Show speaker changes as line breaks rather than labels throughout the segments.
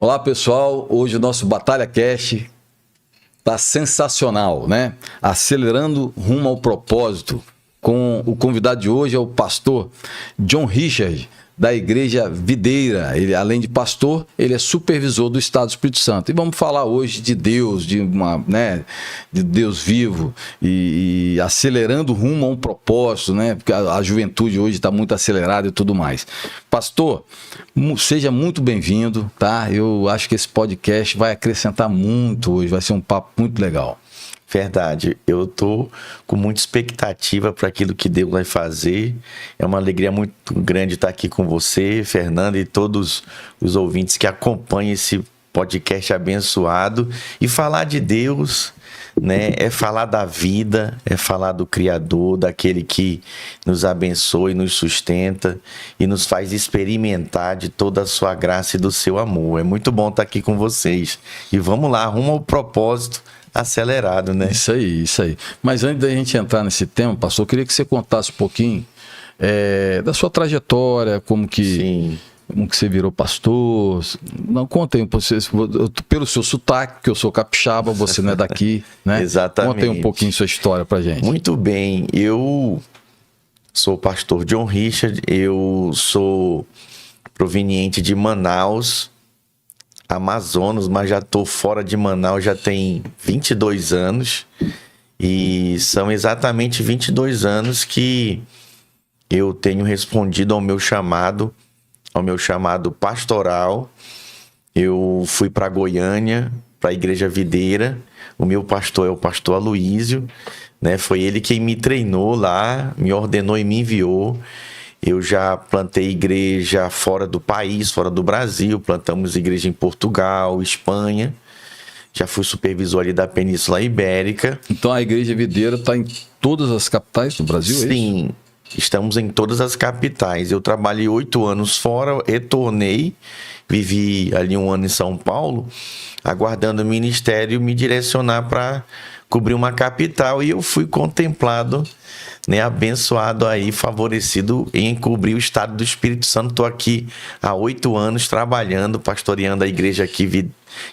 Olá pessoal, hoje o nosso Batalha Cast está sensacional, né? Acelerando rumo ao propósito. Com o convidado de hoje é o pastor John Richard, da Igreja Videira. Ele, além de pastor, ele é supervisor do Estado do Espírito Santo. E vamos falar hoje de Deus, de Deus vivo e acelerando rumo a um propósito, né? Porque a juventude hoje está muito acelerada e tudo mais. Pastor, seja muito bem-vindo, tá? Eu acho que esse podcast vai acrescentar muito hoje, vai ser um papo muito legal.
Verdade, eu tô com muita expectativa para aquilo que Deus vai fazer. É uma alegria muito grande estar aqui com você, Fernando, e todos os ouvintes que acompanham esse podcast abençoado. E falar de Deus, né, é falar da vida, é falar do Criador, daquele que nos abençoa e nos sustenta e nos faz experimentar de toda a sua graça e do seu amor. É muito bom estar aqui com vocês. E vamos lá, rumo ao propósito acelerado, né?
Isso aí. Mas antes da gente entrar nesse tema, pastor, eu queria que você contasse um pouquinho da sua trajetória, como que você virou pastor. Não, conta aí, pelo seu sotaque, que eu sou capixaba, você não é daqui, né?
Exatamente.
Conta aí um pouquinho sua história pra gente.
Muito bem, eu sou o pastor John Richard, eu sou proveniente de Manaus, Amazonas, mas já estou fora de Manaus já tem 22 anos e são exatamente 22 anos que eu tenho respondido ao meu chamado pastoral. Eu fui para Goiânia, para a Igreja Videira. O meu pastor é o pastor Aloísio, né? Foi ele quem me treinou lá, me ordenou e me enviou. Eu já plantei igreja fora do país, fora do Brasil, plantamos igreja em Portugal, Espanha. Já fui supervisor ali da Península Ibérica.
Então a Igreja Videira está em todas as capitais do Brasil, é isso?
Sim, estamos em todas as capitais. Eu trabalhei 8 anos fora, retornei, vivi ali 1 ano em São Paulo, aguardando o ministério me direcionar para cobrir uma capital, e eu fui contemplado, né, abençoado aí, favorecido em cobrir o estado do Espírito Santo. Estou aqui há 8 anos trabalhando, pastoreando a igreja aqui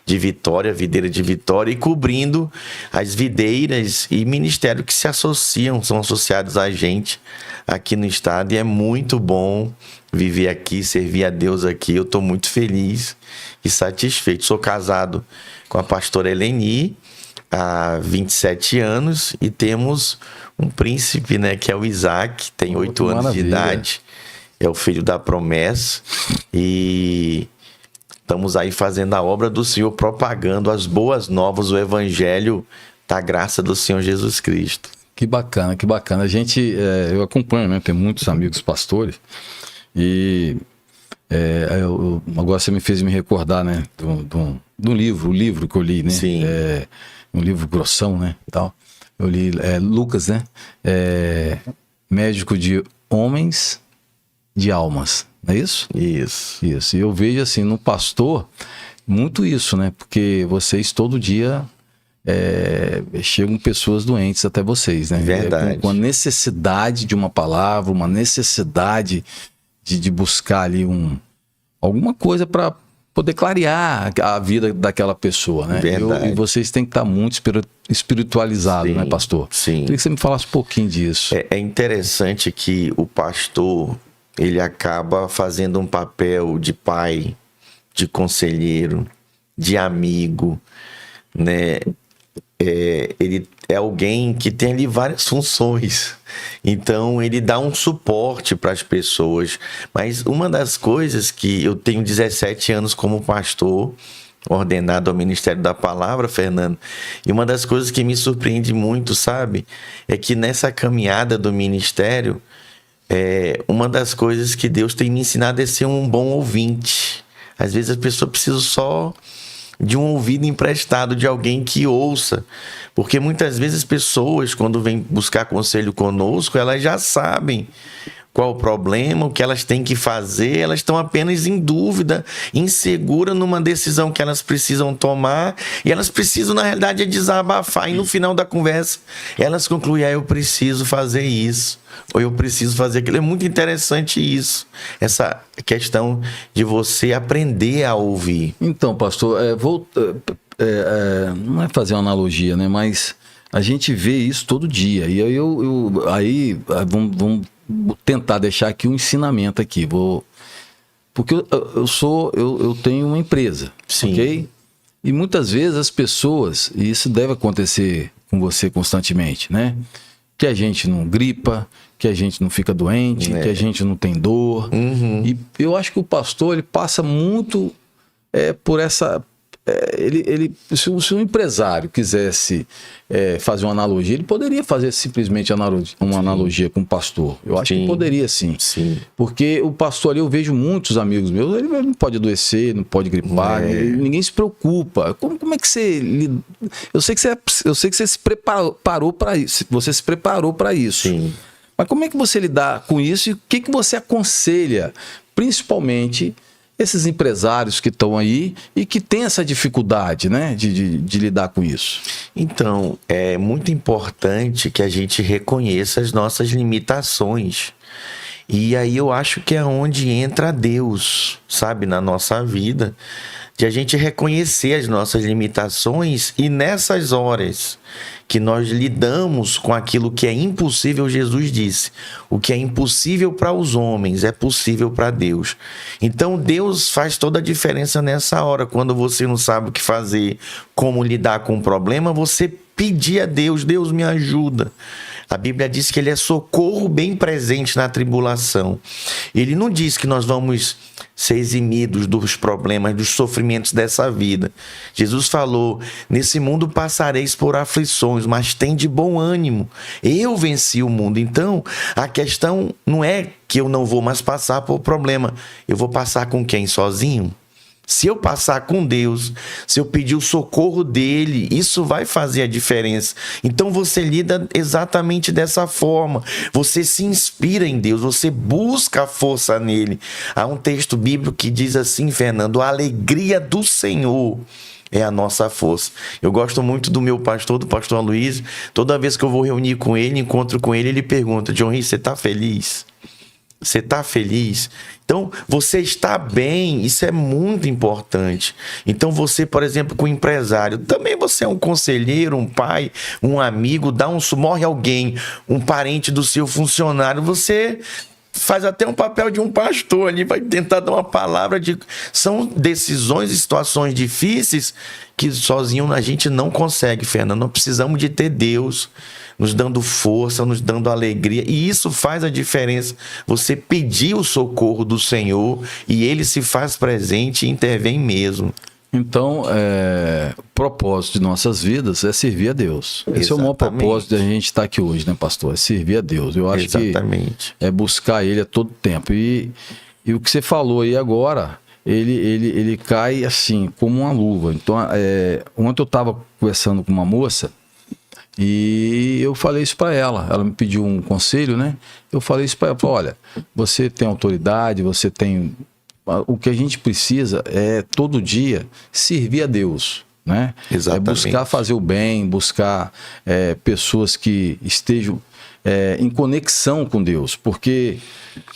de Vitória, Videira de Vitória, e cobrindo as videiras e ministério que se associam, são associados a gente aqui no estado, e é muito bom viver aqui, servir a Deus aqui. Eu estou muito feliz e satisfeito. Sou casado com a pastora Eleni há 27 anos e temos um príncipe, né, que é o Isaac, tem 8 anos de idade, é o filho da promessa, e estamos aí fazendo a obra do Senhor, propagando as boas novas, o evangelho da graça do Senhor Jesus Cristo.
Que bacana, que bacana. A gente, eu acompanho, né, tem muitos amigos pastores, e agora você me fez me recordar, né, do livro, o livro que eu li, né?
Sim.
Um livro grossão, né, e tal. Eu li Lucas, né? Médico de homens, de almas, não é isso?
Isso.
Isso. E eu vejo assim, no pastor, muito isso, né? Porque vocês todo dia chegam pessoas doentes até vocês, né?
Verdade.
Com a necessidade de uma palavra, uma necessidade de buscar ali alguma coisa para poder clarear a vida daquela pessoa, né?
Verdade.
E vocês têm que estar muito espiritualizados, né, pastor?
Sim.
Queria que você me falasse um pouquinho disso.
É interessante que o pastor, ele acaba fazendo um papel de pai, de conselheiro, de amigo, né? Ele é alguém que tem ali várias funções, então ele dá um suporte para as pessoas. Mas uma das coisas que eu tenho 17 anos como pastor, ordenado ao Ministério da Palavra, Fernando, e uma das coisas que me surpreende muito, sabe, é que nessa caminhada do ministério, uma das coisas que Deus tem me ensinado é ser um bom ouvinte. Às vezes a pessoa precisa só de um ouvido emprestado, de alguém que ouça, porque muitas vezes as pessoas, quando vêm buscar conselho conosco, elas já sabem qual o problema, o que elas têm que fazer, elas estão apenas em dúvida, insegura numa decisão que elas precisam tomar, e elas precisam, na realidade, desabafar, e no final da conversa, elas concluem, eu preciso fazer isso, ou eu preciso fazer aquilo. É muito interessante isso, essa questão de você aprender a ouvir.
Então, pastor, não é fazer uma analogia, né? Mas a gente vê isso todo dia. E aí vamos tentar deixar aqui um ensinamento aqui. Porque eu tenho uma empresa,
Sim.
ok? E muitas vezes as pessoas, e isso deve acontecer com você constantemente, né? Que a gente não gripa, que a gente não fica doente, que a gente não tem dor.
Uhum.
E eu acho que o pastor, ele passa muito por essa... se um empresário quisesse fazer uma analogia, ele poderia fazer simplesmente uma analogia com o pastor. Eu acho que poderia sim. Porque o pastor ali, eu vejo muitos amigos meus, ele não pode adoecer, não pode gripar, ninguém se preocupa. Como é que você... Eu sei que você se preparou para isso. Você se preparou para isso.
Sim.
Mas como é que você lidar com isso e o que você aconselha, principalmente esses empresários que estão aí e que têm essa dificuldade, né, de lidar com isso?
Então, é muito importante que a gente reconheça as nossas limitações. E aí eu acho que é onde entra Deus, sabe, na nossa vida, de a gente reconhecer as nossas limitações, e nessas horas que nós lidamos com aquilo que é impossível, Jesus disse, o que é impossível para os homens é possível para Deus. Então Deus faz toda a diferença nessa hora. Quando você não sabe o que fazer, como lidar com o problema, você pedir a Deus, Deus me ajuda. A Bíblia diz que ele é socorro bem presente na tribulação. Ele não diz que nós vamos ser eximidos dos problemas, dos sofrimentos dessa vida. Jesus falou, nesse mundo passareis por aflições, mas tem de bom ânimo. Eu venci o mundo. Então, a questão não é que eu não vou mais passar por problema. Eu vou passar com quem? Sozinho? Se eu passar com Deus, se eu pedir o socorro dele, isso vai fazer a diferença. Então você lida exatamente dessa forma. Você se inspira em Deus, você busca a força nele. Há um texto bíblico que diz assim, Fernando, a alegria do Senhor é a nossa força. Eu gosto muito do meu pastor, do pastor Aloysio. Toda vez que eu vou reunir com ele, encontro com ele, ele pergunta, John Rhys, você está feliz? Você está feliz? Então, você está bem, isso é muito importante. Então, você, por exemplo, com o empresário, também você é um conselheiro, um pai, um amigo, morre alguém, um parente do seu funcionário, você faz até um papel de um pastor ali, vai tentar dar uma palavra de... São decisões e situações difíceis que sozinho a gente não consegue, Fernando. Nós precisamos de ter Deus nos dando força, nos dando alegria, e isso faz a diferença. Você pedir o socorro do Senhor e ele se faz presente e intervém mesmo.
Então, o propósito de nossas vidas é servir a Deus. Esse é o maior propósito da gente estar aqui hoje, né, pastor? É servir a Deus. Eu acho que é buscar Ele a todo tempo. E o que você falou aí agora, ele cai assim, como uma luva. Então, ontem eu estava conversando com uma moça e eu falei isso para ela. Ela me pediu um conselho, né? Eu falei isso para ela. Falei, olha, você tem autoridade, você tem... O que a gente precisa é, todo dia, servir a Deus, né?
Exatamente.
É buscar fazer o bem, buscar pessoas que estejam em conexão com Deus. Porque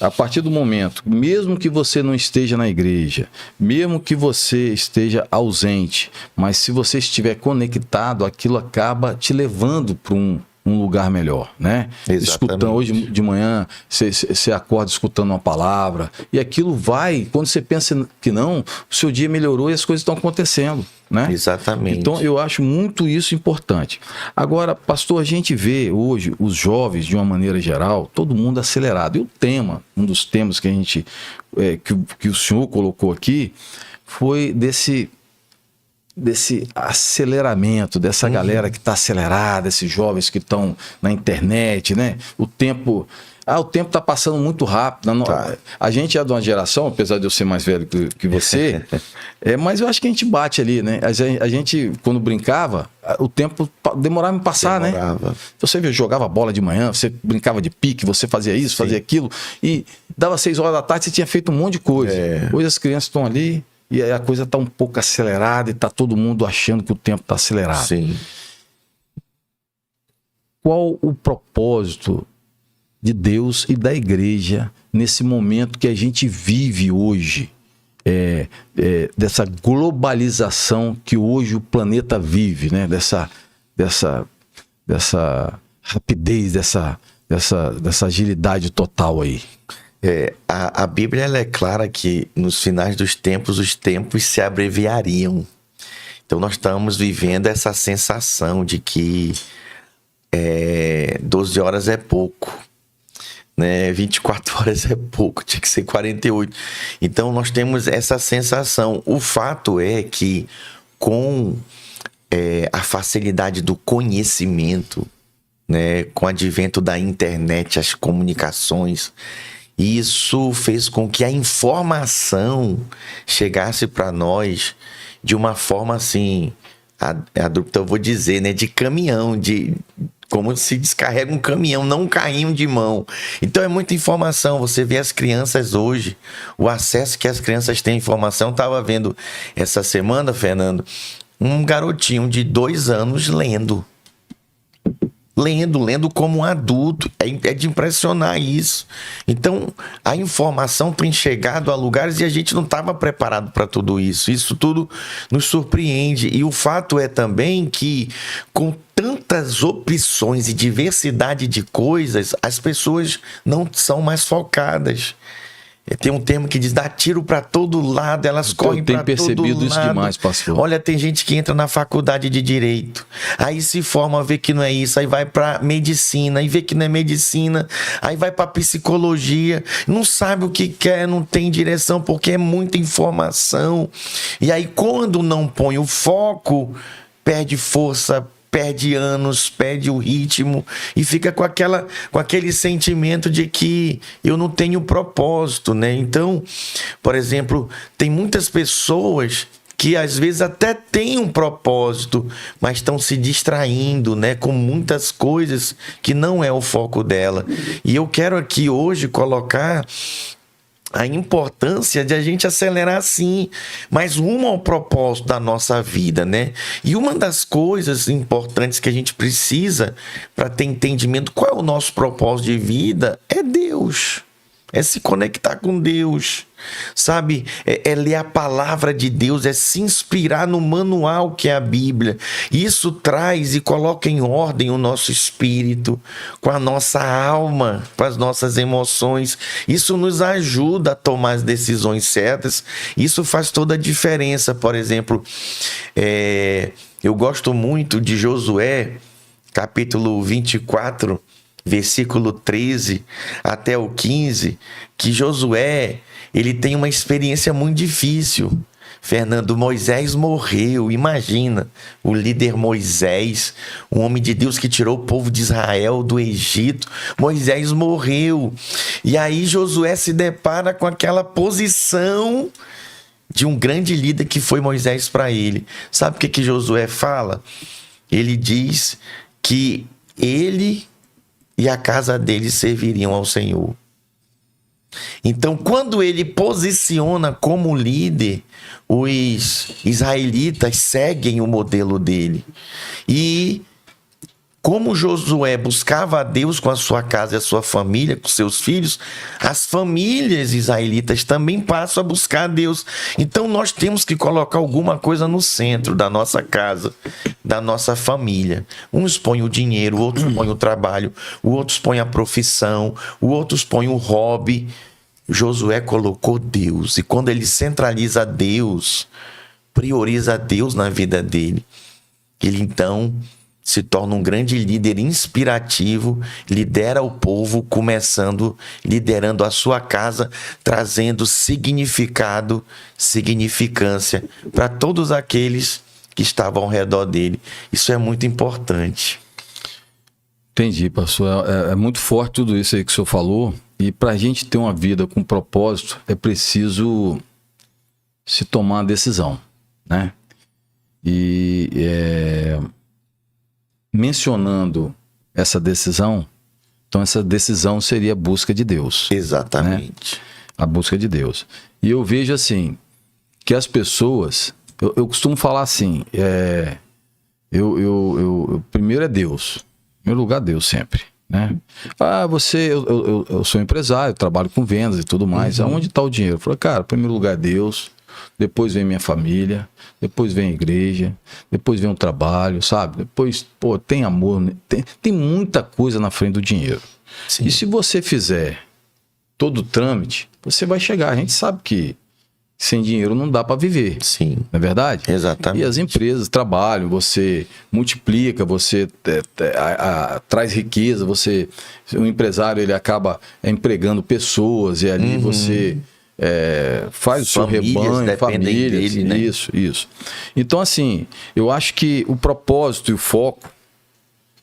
a partir do momento, mesmo que você não esteja na igreja, mesmo que você esteja ausente, mas se você estiver conectado, aquilo acaba te levando para um lugar melhor, né? Escutando, hoje de manhã, você acorda escutando uma palavra, e aquilo vai, quando você pensa que não, o seu dia melhorou e as coisas estão acontecendo, né?
Exatamente.
Então, eu acho muito isso importante. Agora, pastor, a gente vê hoje os jovens, de uma maneira geral, todo mundo acelerado. E o tema, um dos temas que a gente, que o senhor colocou aqui, foi desse aceleramento, dessa galera que está acelerada, esses jovens que estão na internet, né? O tempo o tempo está passando muito rápido.
Tá.
A gente é de uma geração, apesar de eu ser mais velho que você, mas eu acho que a gente bate ali, né? A gente, quando brincava, o tempo demorava em passar, né? Você jogava bola de manhã, você brincava de pique, você fazia isso, fazia aquilo, e dava 6 horas da tarde, você tinha feito um monte de coisa. Hoje as crianças estão ali e a coisa está um pouco acelerada e está todo mundo achando que o tempo está acelerado.
Sim.
Qual o propósito de Deus e da igreja nesse momento que a gente vive hoje, dessa globalização que hoje o planeta vive, né? Dessa rapidez, dessa agilidade total aí?
A Bíblia ela é clara que nos finais dos tempos, os tempos se abreviariam. Então nós estamos vivendo essa sensação de que 12 horas é pouco, né? 24 horas é pouco, tinha que ser 48. Então nós temos essa sensação. O fato é que com a facilidade do conhecimento, né? Com o advento da internet, as comunicações, isso fez com que a informação chegasse para nós de uma forma assim, eu vou dizer, né? De caminhão, como se descarrega um caminhão, não um carrinho de mão. Então é muita informação. Você vê as crianças hoje, o acesso que as crianças têm à informação. Estava vendo essa semana, Fernando, um garotinho de 2 anos lendo como um adulto. É de impressionar isso. Então, a informação tem chegado a lugares e a gente não estava preparado para tudo isso. Isso tudo nos surpreende. E o fato é também que, com tantas opções e diversidade de coisas, as pessoas não são mais focadas. Tem um termo que diz: dá tiro para todo lado, elas correm para todo lado.
Eu tenho percebido isso demais, pastor.
Olha, tem gente que entra na faculdade de Direito, aí se forma, vê que não é isso, aí vai para Medicina, aí vê que não é Medicina, aí vai para Psicologia, não sabe o que quer, não tem direção, porque é muita informação. E aí, quando não põe o foco, perde força, perde anos, perde o ritmo e fica com aquele sentimento de que eu não tenho propósito, né? Então, por exemplo, tem muitas pessoas que às vezes até têm um propósito, mas estão se distraindo, né, com muitas coisas que não é o foco dela. E eu quero aqui hoje colocar a importância de a gente acelerar sim, mas rumo ao propósito da nossa vida, né? E uma das coisas importantes que a gente precisa para ter entendimento qual é o nosso propósito de vida é Deus. É se conectar com Deus, sabe? É ler a palavra de Deus, é se inspirar no manual que é a Bíblia. Isso traz e coloca em ordem o nosso espírito, com a nossa alma, com as nossas emoções. Isso nos ajuda a tomar as decisões certas. Isso faz toda a diferença. Por exemplo, eu gosto muito de Josué, capítulo 24, versículo 13 até o 15, que Josué, ele tem uma experiência muito difícil. Fernando, Moisés morreu. Imagina, o líder Moisés, um homem de Deus que tirou o povo de Israel do Egito. Moisés morreu. E aí Josué se depara com aquela posição de um grande líder que foi Moisés para ele. Sabe o que Josué fala? Ele diz que ele e a casa dele serviriam ao Senhor. Então, quando ele posiciona como líder, os israelitas seguem o modelo dele. E como Josué buscava a Deus com a sua casa e a sua família, com seus filhos, as famílias israelitas também passam a buscar a Deus. Então nós temos que colocar alguma coisa no centro da nossa casa, da nossa família. Uns põem o dinheiro, outros põem o trabalho, outros põem a profissão, outros põem o hobby. Josué colocou Deus, e quando ele centraliza Deus, prioriza Deus na vida dele, ele então se torna um grande líder inspirativo, lidera o povo, liderando a sua casa, trazendo significado, significância para todos aqueles que estavam ao redor dele. Isso é muito importante.
Entendi, pastor. É muito forte tudo isso aí que o senhor falou. E para a gente ter uma vida com propósito, é preciso se tomar uma decisão, né? E mencionando essa decisão, então essa decisão seria a busca de Deus.
Exatamente.
Né? A busca de Deus. E eu vejo assim, que as pessoas, eu costumo falar assim, primeiro é Deus, em primeiro lugar Deus sempre, né? Eu sou empresário, trabalho com vendas e tudo mais, aonde está o dinheiro? Eu falo, cara, em primeiro lugar é Deus, depois vem minha família, depois vem a igreja, depois vem o trabalho, sabe? Depois, tem amor, tem muita coisa na frente do dinheiro.
Sim.
E se você fizer todo o trâmite, você vai chegar. A gente sabe que sem dinheiro não dá para viver.
Sim.
Não é verdade?
Exatamente.
E as empresas trabalham, você multiplica, você traz riqueza, o empresário ele acaba empregando pessoas e ali você faz o seu rebanho, famílias,
dele, né?
Isso. Então, assim, eu acho que o propósito e o foco,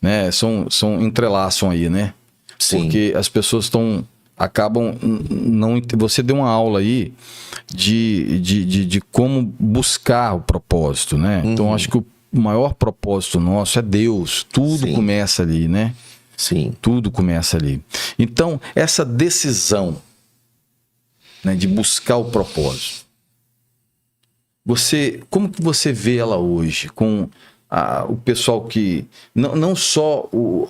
né, entrelaçam aí, né?
Sim.
Porque as pessoas acabam não. Você deu uma aula aí de como buscar o propósito, né? Então acho que o maior propósito nosso é Deus. Tudo
Sim.
começa ali, né?
Sim.
Tudo começa ali. Então, essa decisão, né, de buscar o propósito, como que você vê ela hoje com o pessoal que não só o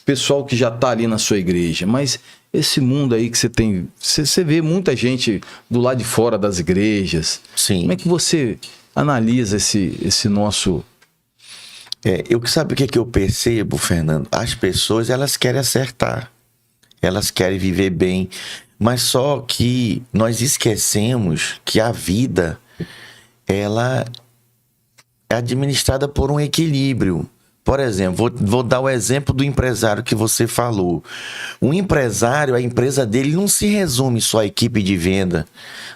pessoal que já está ali na sua igreja, mas esse mundo aí que você tem, você vê muita gente do lado de fora das igrejas.
Sim.
Como é que você analisa esse nosso...
Sabe o que eu percebo, Fernando? As pessoas, elas querem acertar, elas querem viver bem, mas só que nós esquecemos que a vida, ela é administrada por um equilíbrio. Por exemplo, vou dar o exemplo do empresário que você falou. O empresário, a empresa dele não se resume só à equipe de venda.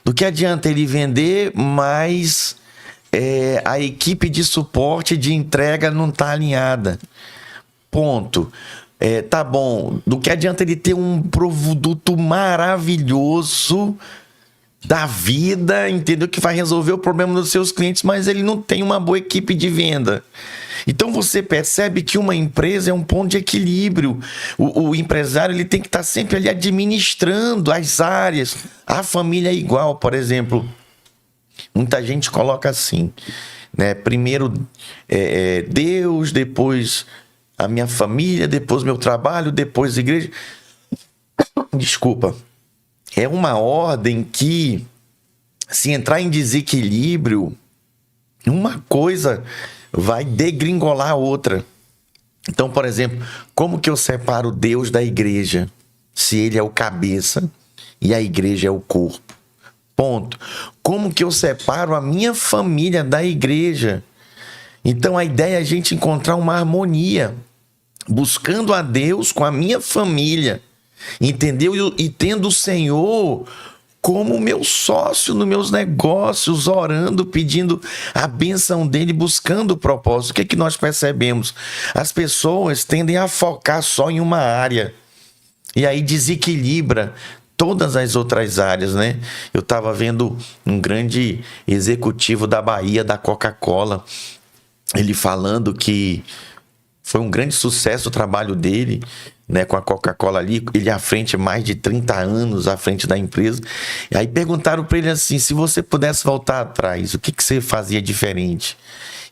Do que adianta ele vender, mas a equipe de suporte, de entrega não está alinhada. Ponto. Tá bom. Do que adianta ele ter um produto maravilhoso da vida, entendeu? Que vai resolver o problema dos seus clientes, mas ele não tem uma boa equipe de venda. Então você percebe que uma empresa é um ponto de equilíbrio. O empresário ele tem que estar sempre ali administrando as áreas. A família é igual, por exemplo. Muita gente coloca assim, né? Primeiro Deus, depois a minha família, depois meu trabalho, depois a igreja. Desculpa. É uma ordem que, se entrar em desequilíbrio, uma coisa vai degringolar a outra. Então, por exemplo, como que eu separo Deus da igreja? Se ele é o cabeça e a igreja é o corpo. Ponto. Como que eu separo a minha família da igreja? Então, a ideia é a gente encontrar uma harmonia, buscando a Deus com a minha família, entendeu? E tendo o Senhor como meu sócio nos meus negócios, orando, pedindo a bênção dele, buscando o propósito. O que é que nós percebemos? As pessoas tendem a focar só em uma área e aí desequilibra todas as outras áreas, né? Eu estava vendo um grande executivo da Bahia, da Coca-Cola, ele falando que foi um grande sucesso o trabalho dele, né, com a Coca-Cola ali, ele à frente, mais de 30 anos à frente da empresa. E aí perguntaram para ele assim, se você pudesse voltar atrás, o que você fazia diferente?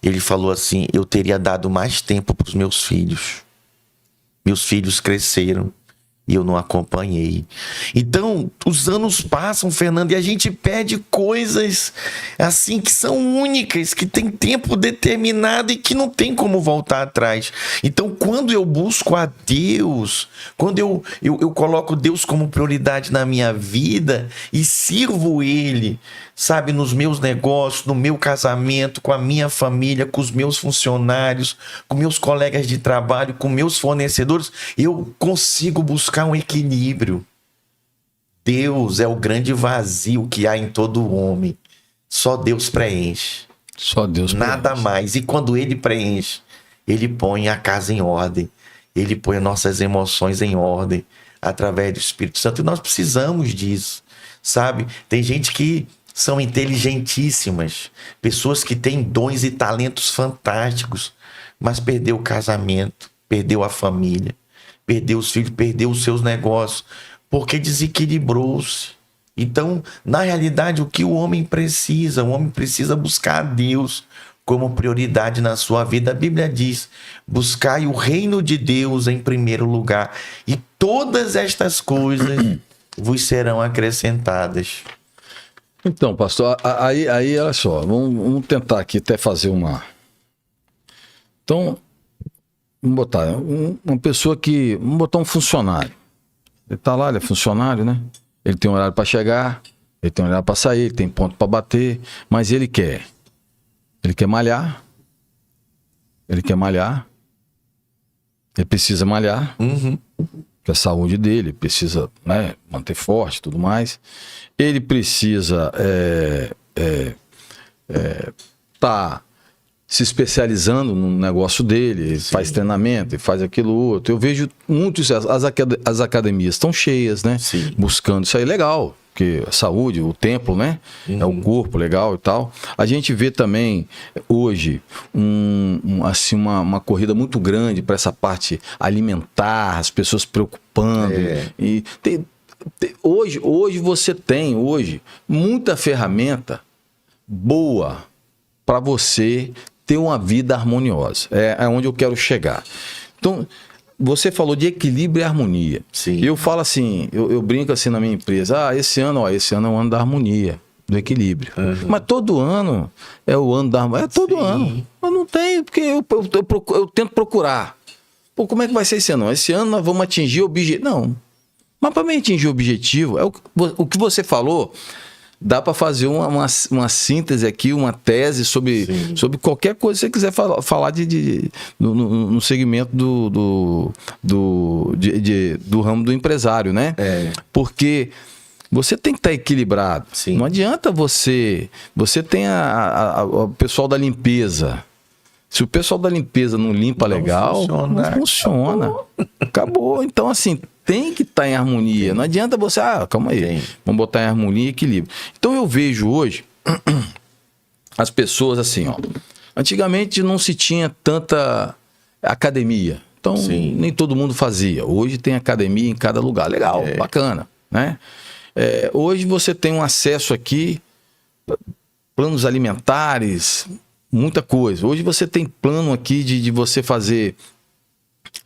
Ele falou assim, eu teria dado mais tempo para os meus filhos. Meus filhos cresceram e eu não acompanhei. Então, os anos passam, Fernando, e a gente pede coisas assim que são únicas, que tem tempo determinado e que não tem como voltar atrás. Então, quando eu busco a Deus, quando eu coloco Deus como prioridade na minha vida e sirvo Ele, sabe, nos meus negócios, no meu casamento, com a minha família, com os meus funcionários, com meus colegas de trabalho, com meus fornecedores, eu consigo buscar um equilíbrio. Deus é o grande vazio que há em todo homem. Só Deus preenche.
Só Deus preenche.
Nada mais. E quando Ele preenche, Ele põe a casa em ordem. Ele põe as nossas emoções em ordem através do Espírito Santo. E nós precisamos disso, sabe? Tem gente que são inteligentíssimas, pessoas que têm dons e talentos fantásticos, mas perdeu o casamento, perdeu a família, perdeu os filhos, perdeu os seus negócios, porque desequilibrou-se. Então, na realidade, o que o homem precisa buscar a Deus como prioridade na sua vida. A Bíblia diz: buscai o reino de Deus em primeiro lugar, e todas estas coisas vos serão acrescentadas.
Então, pastor, aí olha só, vamos tentar aqui até fazer uma... Então, vamos botar uma pessoa que... Vamos botar um funcionário. Ele tá lá, ele é funcionário, né? Ele tem horário para chegar, ele tem horário para sair, ele tem ponto para bater, mas ele quer malhar, ele precisa malhar, que é a saúde dele, precisa, né, manter forte e tudo mais. Ele precisa tá se especializando no negócio dele, ele faz treinamento, ele faz aquilo outro. Eu vejo muito isso, as academias estão cheias, né?
Sim.
Buscando isso aí, legal, porque a saúde, o templo, né? É o corpo, legal e tal. A gente vê também hoje assim, uma corrida muito grande para essa parte alimentar, as pessoas se preocupando. E hoje você tem muita ferramenta boa para você ter uma vida harmoniosa. É onde eu quero chegar. Então, você falou de equilíbrio e harmonia.
Sim.
Eu falo assim, eu brinco assim na minha empresa, esse ano é o ano da harmonia, do equilíbrio. Mas todo ano é o ano da harmonia. É todo ano. Mas não tem, porque eu tento procurar. Pô, como é que vai ser esse ano? Esse ano nós vamos atingir o objetivo. Não. Mas para mim atingir o objetivo, o que você falou... Dá para fazer uma síntese aqui, uma tese sobre qualquer coisa que você quiser falar no segmento do ramo do empresário, né? Porque você tem que estar equilibrado. Não adianta você tem o pessoal da limpeza. Se o pessoal da limpeza não limpa legal, não funciona. Acabou. Então, assim, tem que estar em harmonia. Não adianta você... calma aí. Vamos botar em harmonia e equilíbrio. Então, eu vejo hoje as pessoas assim, ó. Antigamente não se tinha tanta academia. Então, nem todo mundo fazia. Hoje tem academia em cada lugar. Legal, bacana, né? Hoje você tem um acesso aqui, planos alimentares... Muita coisa. Hoje você tem plano aqui de você fazer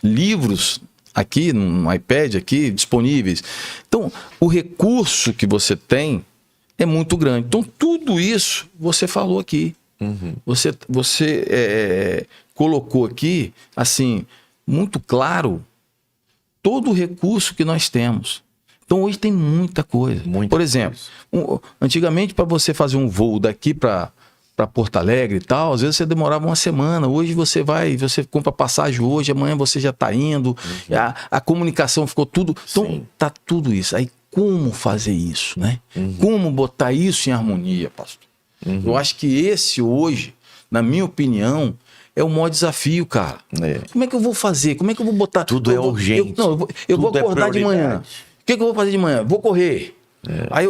livros aqui, no iPad aqui, disponíveis. Então, o recurso que você tem é muito grande. Então, tudo isso você falou aqui. Você colocou aqui, assim, muito claro, todo o recurso que nós temos. Então, hoje tem muita coisa. Por exemplo, antigamente, para você fazer um voo daqui para Porto Alegre e tal, às vezes você demorava uma semana. Hoje você compra passagem hoje, amanhã você já está indo. A comunicação ficou tudo. Então, tá tudo isso. Aí, como fazer isso, né? Como botar isso em harmonia, pastor? Eu acho que esse hoje, na minha opinião, é o maior desafio, cara. Como é que eu vou fazer? Como é que eu vou botar...
Tudo é urgente.
Eu vou acordar de manhã. O que eu vou fazer de manhã? Vou correr. Aí,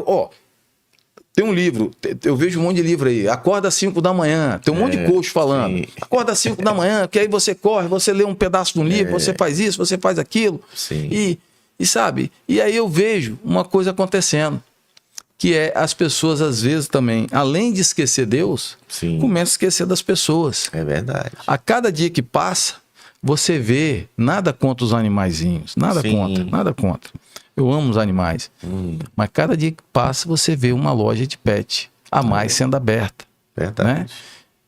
tem um livro, eu vejo um monte de livro aí. Acorda às 5 da manhã. Tem um monte de coach falando. Acorda às 5 da manhã, que aí você corre, você lê um pedaço de um livro, você faz isso, você faz aquilo. E sabe? E aí eu vejo uma coisa acontecendo. Que é as pessoas, às vezes, também, além de esquecer Deus, começam a esquecer das pessoas.
É verdade.
A cada dia que passa, você vê nada contra os animaizinhos. Nada contra. Eu amo os animais. Mas cada dia que passa, você vê uma loja de pet a mais sendo aberta.
Verdade.
Né?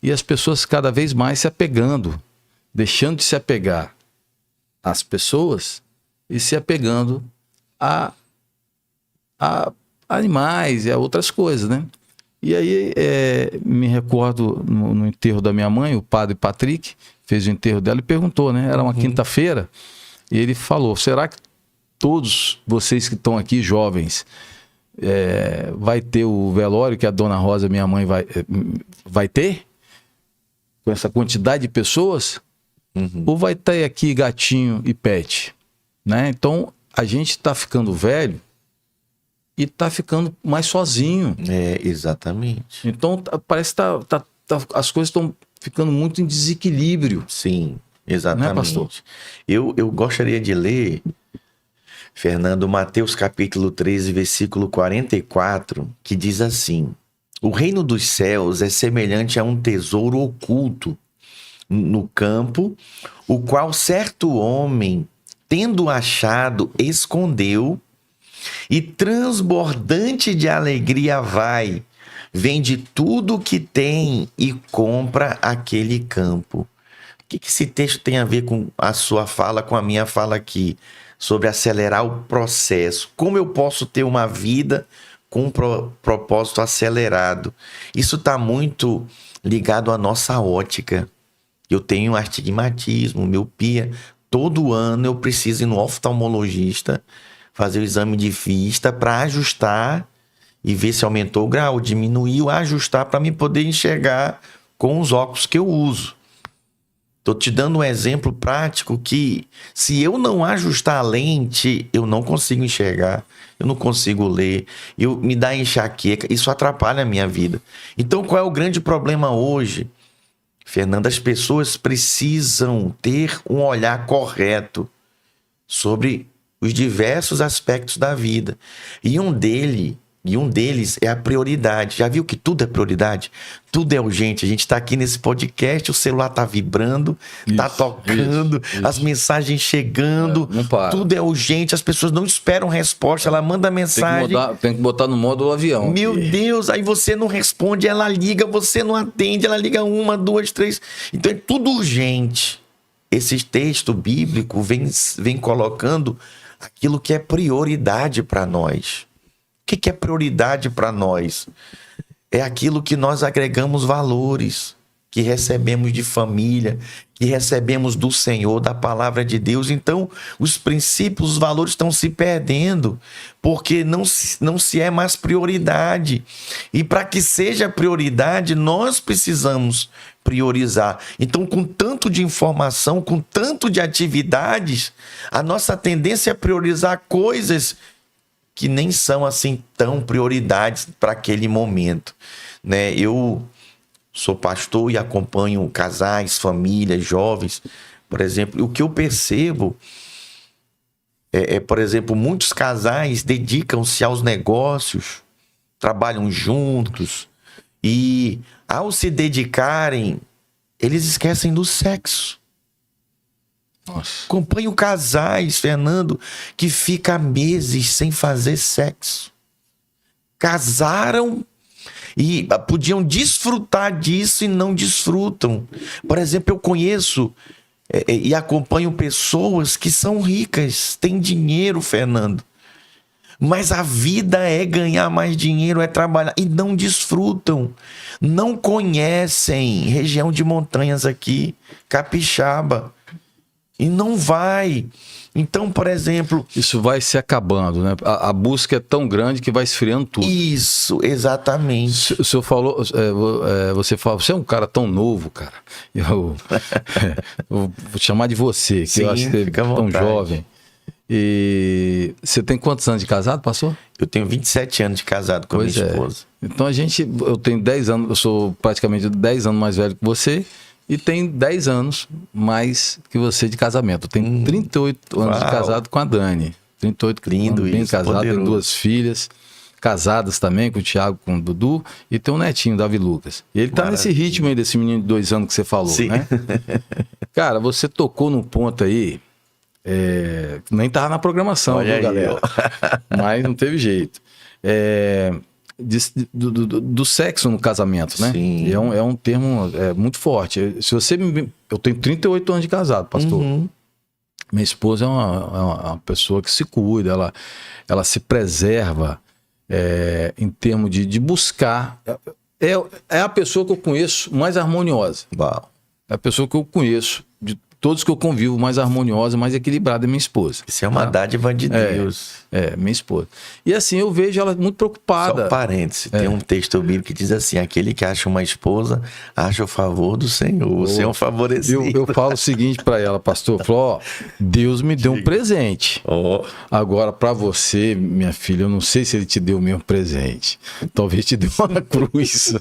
E as pessoas cada vez mais se apegando, deixando de se apegar às pessoas e se apegando a animais e a outras coisas, né? E aí, me recordo no enterro da minha mãe, o padre Patrick fez o enterro dela e perguntou, né? Era uma quinta-feira, e ele falou, será que todos vocês que estão aqui, jovens, vai ter o velório que a dona Rosa, minha mãe, vai ter? Com essa quantidade de pessoas? ou vai ter aqui gatinho e pet, né? Então, a gente está ficando velho e está ficando mais sozinho.
Exatamente.
Então, parece que as coisas estão ficando muito em desequilíbrio.
Sim, exatamente.
Né, pastor?
Eu gostaria de ler, Fernando, Mateus capítulo 13, versículo 44, que diz assim: o reino dos céus é semelhante a um tesouro oculto no campo, o qual certo homem, tendo achado, escondeu, e transbordante de alegria vai, vende tudo o que tem e compra aquele campo. O que esse texto tem a ver com a sua fala, com a minha fala aqui, sobre acelerar o processo? Como eu posso ter uma vida com um propósito acelerado? Isso está muito ligado à nossa ótica. Eu tenho astigmatismo, miopia. Todo ano eu preciso ir no oftalmologista, fazer o exame de vista para ajustar e ver se aumentou o grau, diminuiu, ajustar para me poder enxergar com os óculos que eu uso. Estou te dando um exemplo prático que, se eu não ajustar a lente, eu não consigo enxergar, eu não consigo ler, me dá enxaqueca, isso atrapalha a minha vida. Então, qual é o grande problema hoje? Fernando, as pessoas precisam ter um olhar correto sobre os diversos aspectos da vida. E um deles é a prioridade. Já viu que tudo é prioridade? Tudo é urgente. A gente está aqui nesse podcast, o celular está vibrando, está tocando, as mensagens chegando.
Não para.
Tudo é urgente, as pessoas não esperam resposta. Ela manda mensagem.
Tem que botar no modo avião.
Meu Deus, aí você não responde, ela liga, você não atende, ela liga 1, 2, 3. Então é tudo urgente. Esse texto bíblico vem colocando aquilo que é prioridade para nós. O que é prioridade para nós? É aquilo que nós agregamos valores, que recebemos de família, que recebemos do Senhor, da palavra de Deus. Então, os princípios, os valores estão se perdendo, porque não se é mais prioridade. E para que seja prioridade, nós precisamos priorizar. Então, com tanto de informação, com tanto de atividades, a nossa tendência é priorizar coisas que nem são assim tão prioridades para aquele momento, né? Eu sou pastor e acompanho casais, famílias, jovens, por exemplo. O que eu percebo por exemplo, muitos casais dedicam-se aos negócios, trabalham juntos e, ao se dedicarem, eles esquecem do sexo.
Nossa.
Acompanho casais, Fernando, que ficam meses sem fazer sexo. Casaram e podiam desfrutar disso e não desfrutam. Por exemplo, eu conheço e acompanho pessoas que são ricas, têm dinheiro, Fernando. Mas a vida é ganhar mais dinheiro, é trabalhar, e não desfrutam. Não conhecem região de montanhas aqui, Capixaba. E não vai. Então, por exemplo...
Isso vai se acabando, né? A busca é tão grande que vai esfriando tudo.
Isso, exatamente.
O senhor falou... você é um cara tão novo, cara. Eu vou chamar de você, que
Sim,
eu acho que é tão jovem. E você tem quantos anos de casado, pastor?
Eu tenho 27 anos de casado com a minha esposa.
Então eu tenho 10 anos, eu sou praticamente 10 anos mais velho que você. E tem 10 anos mais que você de casamento. Eu tenho 38 anos de casado com a Dani. 38
lindo
anos bem
isso,
casado,
poderoso.
tenho 2 filhas, casadas também, com o Thiago, com o Dudu, e tem um netinho, Davi Lucas. E ele tá nesse ritmo aí desse menino de 2 anos que você falou,
Sim.
né? Cara, você tocou num ponto aí, nem tava na programação,
Olha
viu,
aí,
galera? Mas não teve jeito. Do sexo no casamento, né?
Sim.
É um termo muito forte. Eu tenho 38 anos de casado, pastor.
Uhum.
Minha esposa é uma pessoa que se cuida, ela se preserva em termos de buscar. É a pessoa que eu conheço mais harmoniosa.
Uau.
É a pessoa que eu conheço de todos que eu convivo, mais harmoniosa, mais equilibrada é minha esposa.
Isso é uma dádiva de Deus.
Minha esposa. E assim, eu vejo ela muito preocupada.
Só um parênteses, tem um texto bíblico que diz assim, aquele que acha uma esposa, acha o favor do Senhor, o Senhor favorecido.
Eu falo o seguinte para ela, pastor, eu falo, ó, Deus me deu um presente. Agora, para você, minha filha, eu não sei se ele te deu o mesmo presente. Talvez te deu uma cruz.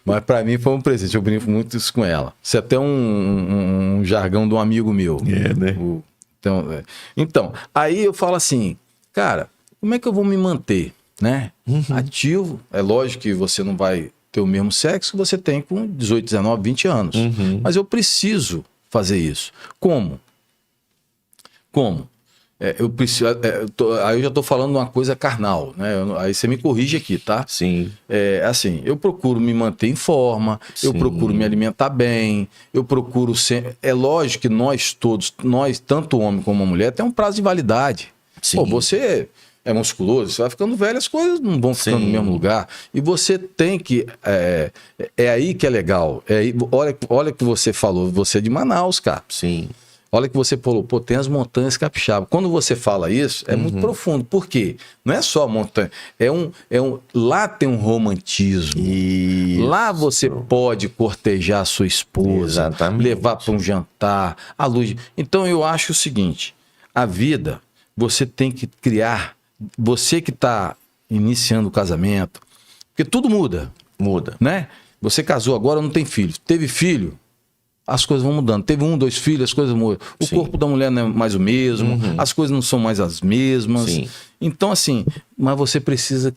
Mas para mim foi um presente, eu brinco muito isso com ela. Isso é até um jargão de um amigo meu.
Né?
Então, aí eu falo assim, cara, como é que eu vou me manter, né? Ativo. É lógico que você não vai ter o mesmo sexo que você tem com 18, 19, 20 anos. Mas eu preciso fazer isso. Como? Eu preciso. Aí eu já estou falando de uma coisa carnal, né? Aí você me corrige aqui, tá?
Sim.
Assim, eu procuro me manter em forma, eu procuro me alimentar bem, eu procuro ser. É lógico que nós todos, tanto homem como mulher, tem um prazo de validade.
Sim.
Pô, você é musculoso, você vai ficando velho, as coisas não vão ficando no mesmo lugar. E você tem que. É aí que é legal. Olha o que você falou, você é de Manaus, cara.
Sim.
Olha que você falou, pô, tem as montanhas capixaba. Quando você fala isso, é muito profundo. Por quê? Não é só montanha. Lá tem um romantismo.
Isso.
Lá você pode cortejar a sua esposa,
Exatamente.
levar para um jantar, a luz. Então eu acho o seguinte: a vida, você tem que criar. Você que está iniciando o casamento, porque tudo muda.
Muda.
Né? Você casou agora, não tem filho. Teve filho, as coisas vão mudando. Teve 1, 2 filhos, as coisas mudam. O corpo da mulher não é mais o mesmo, as coisas não são mais as mesmas.
Sim.
Então, assim, mas você precisa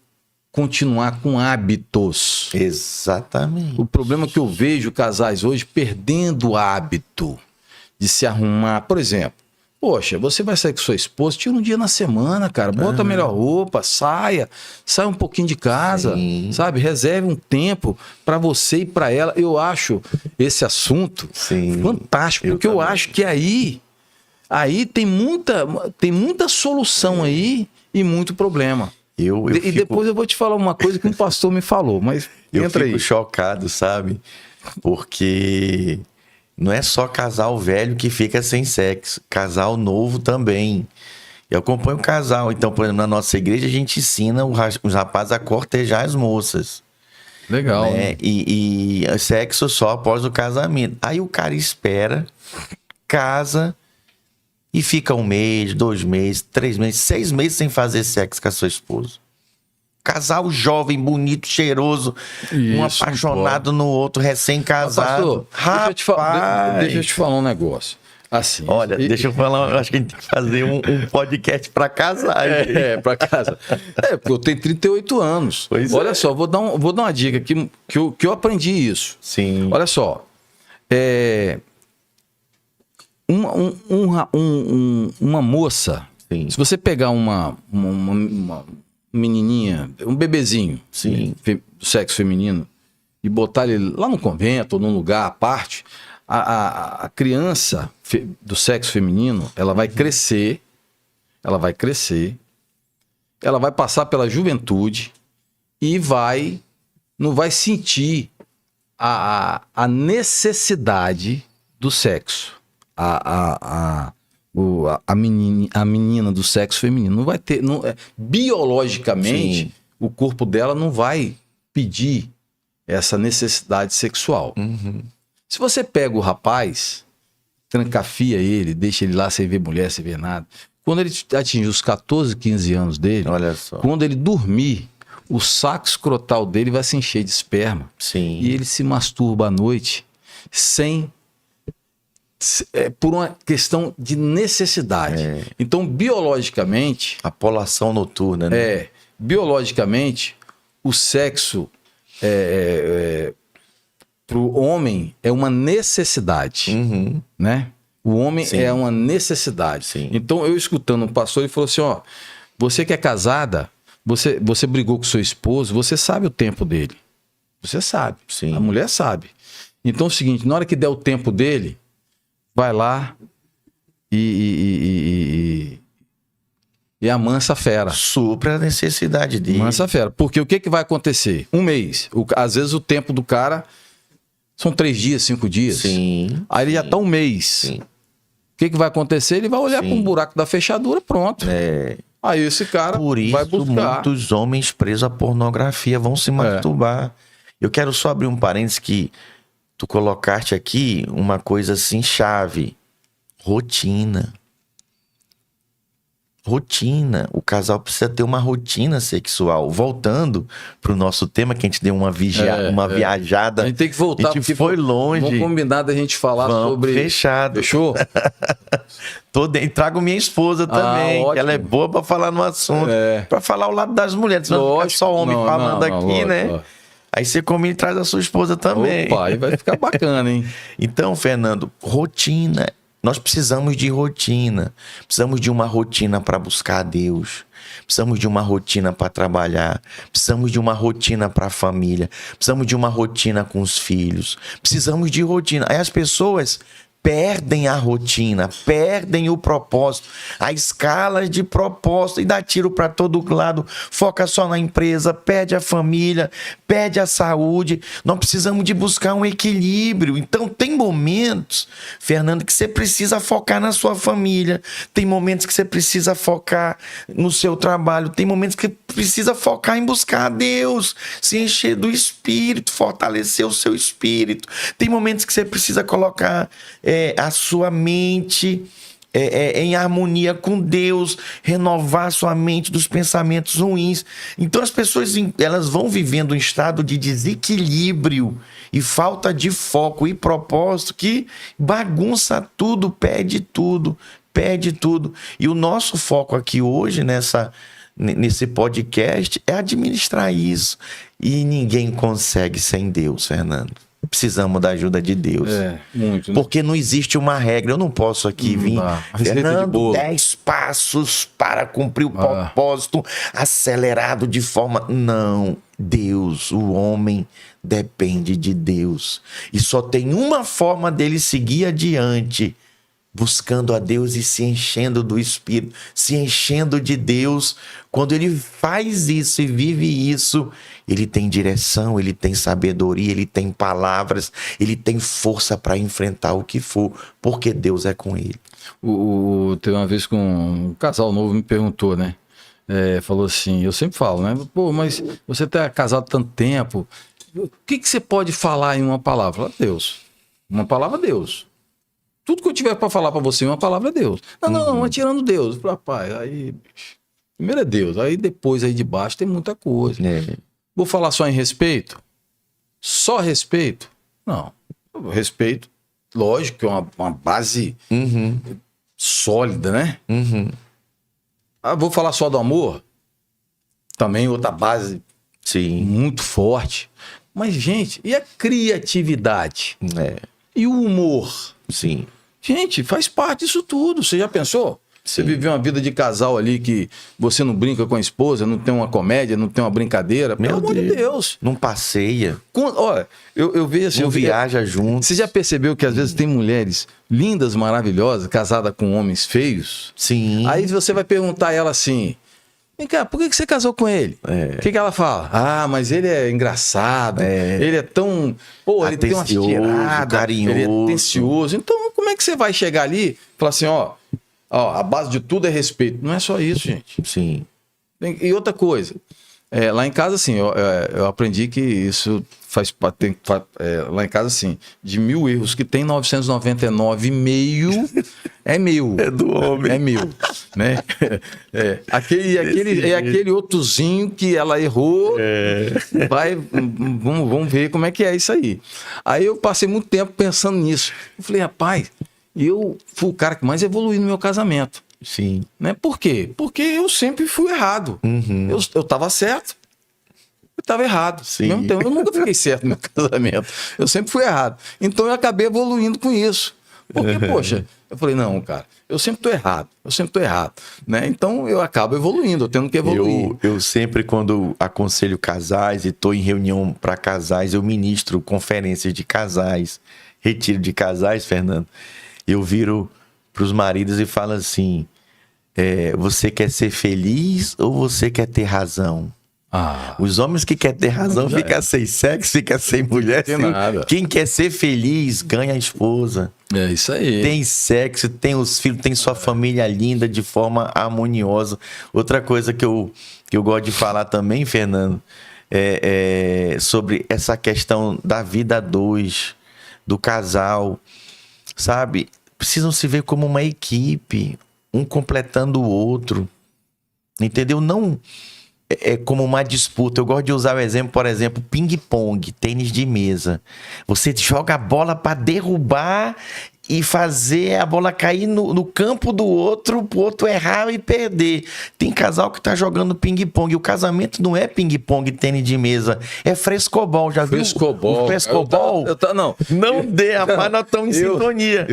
continuar com hábitos.
Exatamente.
O problema é que eu vejo casais hoje perdendo o hábito de se arrumar. Por exemplo, poxa, você vai sair com sua esposa, tira um dia na semana, cara. Bota a melhor roupa, saia um pouquinho de casa, sabe? Reserve um tempo para você e para ela. Eu acho esse assunto fantástico, porque eu acho que aí tem muita solução aí e muito problema. E depois eu vou te falar uma coisa que um pastor me falou, mas entra aí.
Eu fico chocado, sabe? Porque não é só casal velho que fica sem sexo, casal novo também. Eu acompanho o casal, então, por exemplo, na nossa igreja a gente ensina os rapazes a cortejar as moças.
Legal.
Né? E sexo só após o casamento. Aí o cara espera, casa e fica 1 mês, 2 meses, 3 meses, 6 meses sem fazer sexo com a sua esposa. Casal jovem, bonito, cheiroso, um apaixonado no outro, recém-casado.
Rapaz, deixa eu te falar um negócio. Assim,
olha, deixa eu falar, eu acho que a gente tem que fazer um podcast para casar.
Para casa. Porque eu tenho 38 anos. Olha só, vou dar uma dica aqui que eu aprendi isso.
Sim.
Olha só. Uma moça, se você pegar uma menininha, um bebezinho do sexo feminino e botar ele lá no convento ou num lugar à parte, a criança do sexo feminino, ela vai crescer, ela vai passar pela juventude e não vai sentir a necessidade do sexo. A menina do sexo feminino não vai ter, biologicamente, o corpo dela não vai pedir essa necessidade sexual. Se você pega o rapaz, trancafia ele, deixa ele lá sem ver mulher, sem ver nada, quando ele atingir os 14, 15 anos dele,
olha só,
quando ele dormir, o saco escrotal dele vai se encher de esperma. E ele se masturba à noite por uma questão de necessidade. Então, biologicamente...
A polação noturna, né?
Biologicamente, o sexo para o homem é uma necessidade, né? O homem é uma necessidade. Então, eu escutando um pastor, ele falou assim, ó, você que é casada, você brigou com seu esposo, você sabe o tempo dele. Você sabe. A mulher sabe. Então, é o seguinte, na hora que der o tempo dele, vai lá e amansa a fera.
Supra a necessidade dele.
Amansa a fera. Porque o que vai acontecer? 1 mês. Às vezes o tempo do cara são 3 dias, 5 dias. Aí ele já tá 1 mês. que vai acontecer? Ele vai olhar
Sim.
para um buraco da fechadura, pronto. Aí esse cara
Por isso,
vai buscar.
muitos homens presos à pornografia vão se masturbar. Eu quero só abrir um parênteses que tu colocaste aqui uma coisa assim chave. Rotina. Rotina. O casal precisa ter uma rotina sexual. Voltando pro nosso tema, que a gente deu uma viajada.
A gente tem que voltar.
A gente foi longe.
Vamos combinar da gente falar sobre...
Fechado.
Fechou?
Trago minha esposa também, que
ótimo.
ela é boa pra falar no assunto. Pra falar o lado das mulheres. Senão
Lógico.
fica só homem falando aqui,
lógico,
né?
lógico.
Aí você combina e traz a sua esposa também.
Opa, aí vai ficar bacana, hein?
Então, Fernando, rotina. Nós precisamos de rotina. Precisamos de uma rotina para buscar a Deus. Precisamos de uma rotina para trabalhar. Precisamos de uma rotina para a família. Precisamos de uma rotina com os filhos. Precisamos de rotina. Aí as pessoas perdem a rotina, perdem o propósito, a escala de propósito e dá tiro para todo lado, foca só na empresa, perde a família, perde a saúde. Nós precisamos de buscar um equilíbrio. Então tem momentos, Fernando, que você precisa focar na sua família, tem momentos que você precisa focar no seu trabalho, tem momentos que precisa focar em buscar a Deus, se encher do Espírito, fortalecer o seu espírito. Tem momentos que você precisa colocar a sua mente em harmonia com Deus, renovar sua mente dos pensamentos ruins. Então as pessoas elas vão vivendo um estado de desequilíbrio e falta de foco e propósito que bagunça tudo, perde tudo. E o nosso foco aqui hoje nesse podcast é administrar isso. E ninguém consegue sem Deus, Fernando. Precisamos da ajuda de Deus.
Muito.
Porque não existe uma regra. Eu não posso aqui vir, Fernando, 10 passos para cumprir o propósito acelerado de forma... Não. Deus, o homem depende de Deus. E só tem uma forma dele seguir adiante, buscando a Deus e se enchendo do Espírito, se enchendo de Deus. Quando ele faz isso e vive isso, ele tem direção, ele tem sabedoria, ele tem palavras, ele tem força para enfrentar o que for, porque Deus é com ele.
Teve uma vez que um casal novo me perguntou, né? Falou assim, eu sempre falo, né? Pô, mas você tá casado há tanto tempo, o que você pode falar em uma palavra? Deus. Uma palavra, Deus. Tudo que eu tiver para falar para você, uma palavra é Deus. Não, é tirando Deus. Eu falei, rapaz, aí... Primeiro é Deus, aí depois aí de baixo tem muita coisa. Vou falar só em respeito? Só respeito? Não. Respeito, lógico que é uma base sólida, né? Vou falar só do amor? Também outra base muito forte. Mas, gente, e a criatividade? E o humor?
Sim.
Gente, faz parte disso tudo. Você já pensou? Você viveu uma vida de casal ali que você não brinca com a esposa, não tem uma comédia, não tem uma brincadeira. Pelo amor de Deus.
Não passeia.
Olha, eu vejo assim...
Não viaja junto.
Você já percebeu que às vezes tem mulheres lindas, maravilhosas, casadas com homens feios?
Sim.
Aí você vai perguntar a ela assim... Vem cá, por que você casou com ele? O que ela fala? Ah, mas ele é engraçado, ele é tão... Pô, ele tem uma tirada,
carinhoso.
ele é atencioso. Então, como é que você vai chegar ali e falar assim, ó, a base de tudo é respeito. Não é só isso, gente.
Sim.
E outra coisa, lá em casa, assim, eu aprendi que isso faz parte... lá em casa, assim, de 1000 erros que tem 999,5 é meu.
É do homem.
É meu, né? Aquele outrozinho que ela errou, vamos ver como é que é isso aí. Aí eu passei muito tempo pensando nisso. Eu falei, rapaz, eu fui o cara que mais evoluiu no meu casamento.
Sim.
Né? Por quê? Porque eu sempre fui errado. Eu tava certo. Eu estava errado.
Sim.
Mesmo tempo, eu nunca fiquei certo no meu casamento. Eu sempre fui errado. Então eu acabei evoluindo com isso. Porque, poxa, eu falei, não, cara, eu sempre tô errado. Né? Então eu acabo evoluindo, eu tendo que evoluir.
Eu sempre, quando aconselho casais e estou em reunião para casais, eu ministro conferências de casais, retiro de casais, Fernando. Eu viro para os maridos e falo assim: você quer ser feliz ou você quer ter razão? Os homens que querem ter razão ficam sem sexo, ficam sem mulher.
Tem nada.
Quem quer ser feliz ganha a esposa.
É isso aí.
Tem sexo, tem os filhos, tem sua família linda de forma harmoniosa. Outra coisa que eu gosto de falar também, Fernando, é sobre essa questão da vida a dois, do casal, sabe? Precisam se ver como uma equipe, um completando o outro, entendeu? Não é como uma disputa. Eu gosto de usar o exemplo, por exemplo, ping-pong, tênis de mesa. Você joga a bola para derrubar e fazer a bola cair no campo do outro, pro outro errar e perder. Tem casal que tá jogando ping-pong. O casamento não é ping-pong, tênis de mesa. É frescobol. Já viu?
Frescobol.
O frescobol? Não dê, mas nós estamos em sintonia.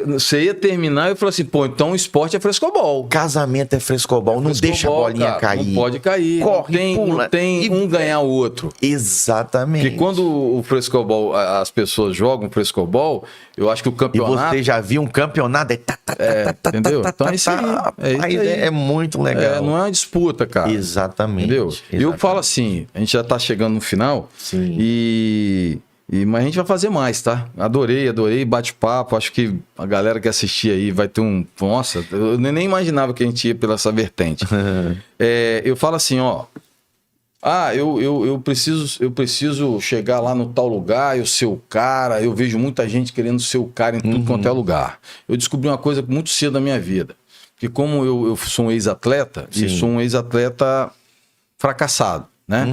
Você ia terminar e eu falei assim, pô, então o esporte é frescobol.
Casamento é frescobol. Não deixa a bolinha cair.
Não pode cair.
Corre,
não tem um ganhar o outro.
Exatamente.
Porque quando o frescobol, as pessoas jogam frescobol, eu acho que o campeonato...
E você já viu um campeonato?
Entendeu? Então é isso aí.
É muito legal.
Não é uma disputa, cara.
Exatamente.
Entendeu?
Exatamente.
Eu falo assim, a gente já tá chegando no final.
Sim.
Mas a gente vai fazer mais, tá? Adorei, bate-papo. Acho que a galera que assistir aí vai ter um... Nossa, eu nem imaginava que a gente ia pela essa vertente. Eu falo assim, ó... eu preciso chegar lá no tal lugar, eu ser o cara. Eu vejo muita gente querendo ser o cara em tudo quanto é lugar. Eu descobri uma coisa muito cedo na minha vida. Que como eu sou um ex-atleta, e sou um ex-atleta fracassado, né?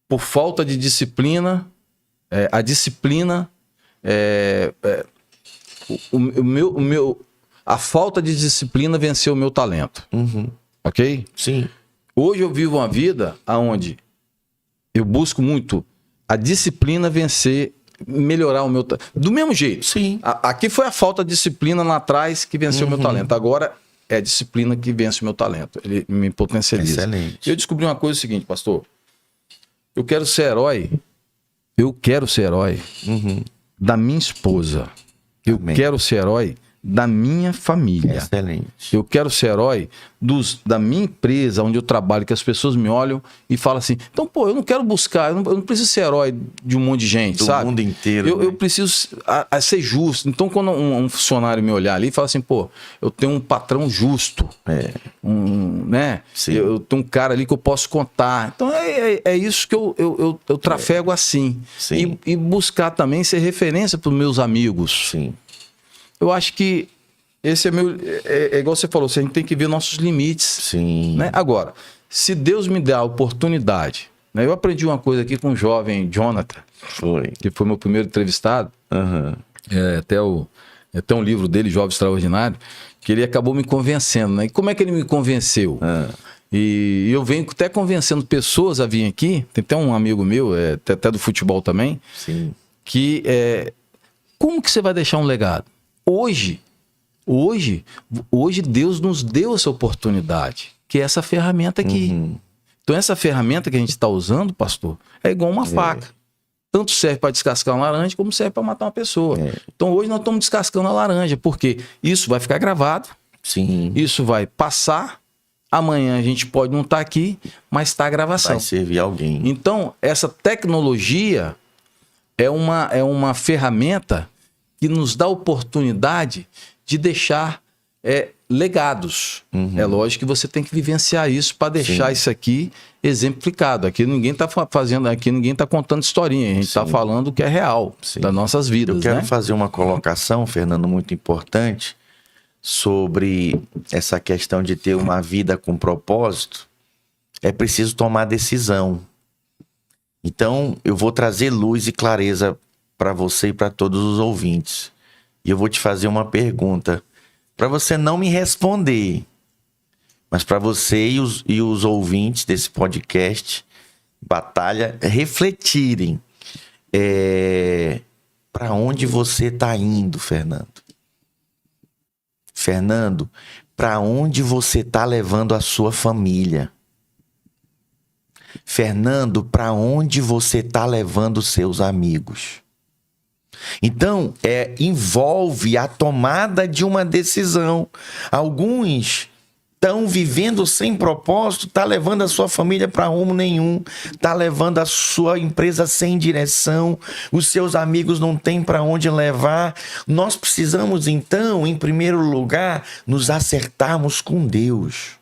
Por falta de disciplina, a falta de disciplina venceu o meu talento. Ok?
Sim.
Hoje eu vivo uma vida onde eu busco muito a disciplina vencer, melhorar o meu talento. Do mesmo jeito.
Sim.
Aqui foi a falta de disciplina lá atrás que venceu o meu talento. Agora é a disciplina que vence o meu talento. Ele me potencializa.
Excelente.
Eu descobri uma coisa seguinte, pastor. Eu quero ser herói. Eu quero ser herói da minha esposa. Eu quero ser herói da minha família.
Excelente.
Eu quero ser herói da minha empresa, onde eu trabalho, que as pessoas me olham e falam assim, então, pô, eu não quero buscar, eu não preciso ser herói de um monte de gente,
do
sabe?
mundo inteiro.
Eu preciso ser justo. Então, quando um funcionário me olhar ali e falar assim, pô, eu tenho um patrão justo, né?
Sim.
Eu tenho um cara ali que eu posso contar. Então, é isso que eu trafego assim.
Sim.
E buscar também ser referência para os meus amigos.
Sim.
Eu acho que esse é igual você falou, a gente tem que ver nossos limites.
Sim.
Né? Agora, se Deus me der a oportunidade, né? Eu aprendi uma coisa aqui com o jovem Jonathan, que foi meu primeiro entrevistado. Até um livro dele, Jovem Extraordinário, que ele acabou me convencendo. Né? E como é que ele me convenceu? E eu venho até convencendo pessoas a vir aqui, tem até um amigo meu, até do futebol também, que como que você vai deixar um legado? Hoje Deus nos deu essa oportunidade, que é essa ferramenta aqui. Então essa ferramenta que a gente está usando, pastor, é igual uma faca. Tanto serve para descascar uma laranja, como serve para matar uma pessoa. Então hoje nós estamos descascando a laranja, porque isso vai ficar gravado, isso vai passar, amanhã a gente pode não estar aqui, mas está a gravação.
Vai servir alguém.
Então essa tecnologia é uma ferramenta que nos dá a oportunidade de deixar legados. É lógico que você tem que vivenciar isso para deixar isso aqui exemplificado. Aqui ninguém está ninguém está contando historinha, a gente está falando o que é real das nossas vidas.
Eu quero fazer uma colocação, Fernando, muito importante sobre essa questão de ter uma vida com propósito. É preciso tomar decisão. Então, eu vou trazer luz e clareza para você e para todos os ouvintes. E eu vou te fazer uma pergunta. Para você não me responder, mas para você e os ouvintes desse podcast, Batalha, refletirem. Para onde você está indo, Fernando? Fernando, para onde você está levando a sua família? Fernando, para onde você está levando os seus amigos? Então, envolve a tomada de uma decisão. Alguns estão vivendo sem propósito, está levando a sua família para rumo nenhum, está levando a sua empresa sem direção, os seus amigos não têm para onde levar. Nós precisamos, então, em primeiro lugar, nos acertarmos com Deus.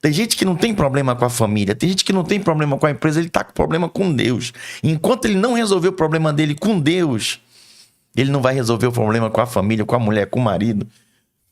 Tem gente que não tem problema com a família, tem gente que não tem problema com a empresa, ele está com problema com Deus. Enquanto ele não resolver o problema dele com Deus, ele não vai resolver o problema com a família, com a mulher, com o marido,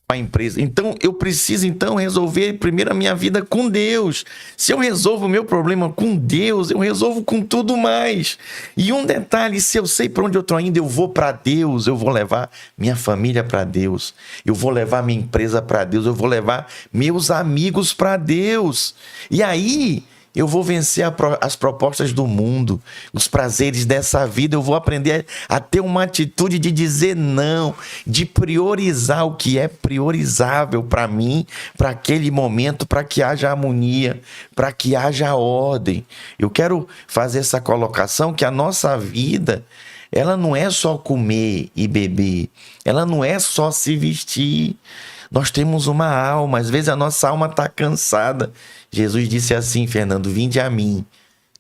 a empresa. Então, eu preciso, resolver primeiro a minha vida com Deus. Se eu resolvo o meu problema com Deus, eu resolvo com tudo mais. E um detalhe, se eu sei para onde eu estou indo, eu vou para Deus, eu vou levar minha família para Deus, eu vou levar minha empresa para Deus, eu vou levar meus amigos para Deus. E aí eu vou vencer as propostas do mundo, os prazeres dessa vida. Eu vou aprender a ter uma atitude de dizer não, de priorizar o que é priorizável para mim, para aquele momento, para que haja harmonia, para que haja ordem. Eu quero fazer essa colocação que a nossa vida, ela não é só comer e beber, ela não é só se vestir. Nós temos uma alma, às vezes a nossa alma está cansada. Jesus disse assim, Fernando: vinde a mim,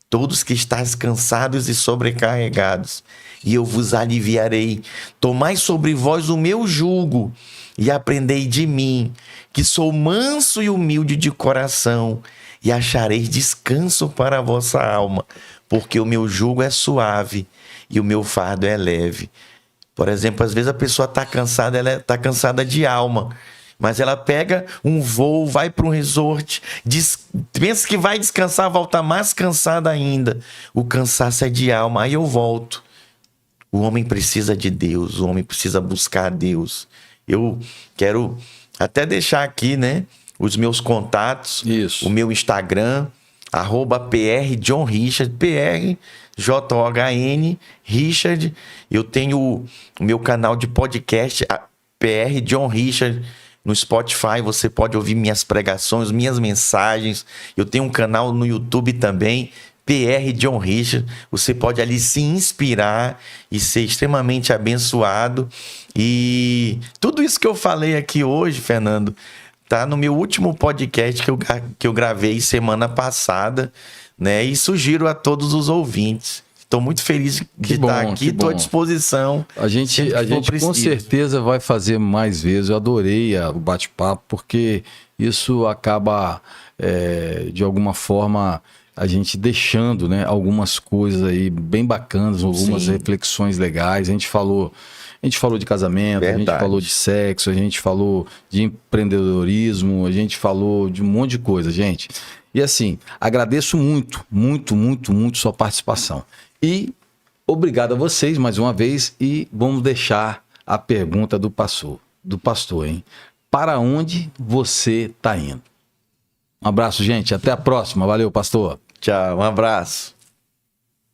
todos que estáis cansados e sobrecarregados, e eu vos aliviarei. Tomai sobre vós o meu jugo e aprendei de mim, que sou manso e humilde de coração, e achareis descanso para a vossa alma, porque o meu jugo é suave e o meu fardo é leve. Por exemplo, às vezes a pessoa está cansada, ela está cansada de alma, mas ela pega um voo, vai para um resort, pensa que vai descansar, volta mais cansada ainda. O cansaço é de alma, aí eu volto. O homem precisa de Deus, o homem precisa buscar Deus. Eu quero até deixar aqui, os meus contatos.
Isso.
O meu Instagram, @PR John Richard, PR JOHN Richard. Eu tenho o meu canal de podcast, PR John Richard. No Spotify você pode ouvir minhas pregações, minhas mensagens. Eu tenho um canal no YouTube também, PR John Richard. Você pode ali se inspirar e ser extremamente abençoado. E tudo isso que eu falei aqui hoje, Fernando, tá no meu último podcast que eu gravei semana passada, e sugiro a todos os ouvintes. Estou muito feliz de estar aqui, estou à disposição.
A gente com certeza vai fazer mais vezes. Eu adorei o bate-papo, porque isso acaba, de alguma forma, a gente deixando, algumas coisas aí bem bacanas, algumas reflexões legais. A gente falou de casamento, a gente falou de sexo, a gente falou de empreendedorismo, a gente falou de um monte de coisa, gente. E assim, agradeço muito, muito, muito, muito sua participação. E obrigado a vocês mais uma vez, e vamos deixar a pergunta do pastor, hein? Para onde você está indo? Um abraço, gente. Até a próxima. Valeu, pastor.
Tchau, um abraço.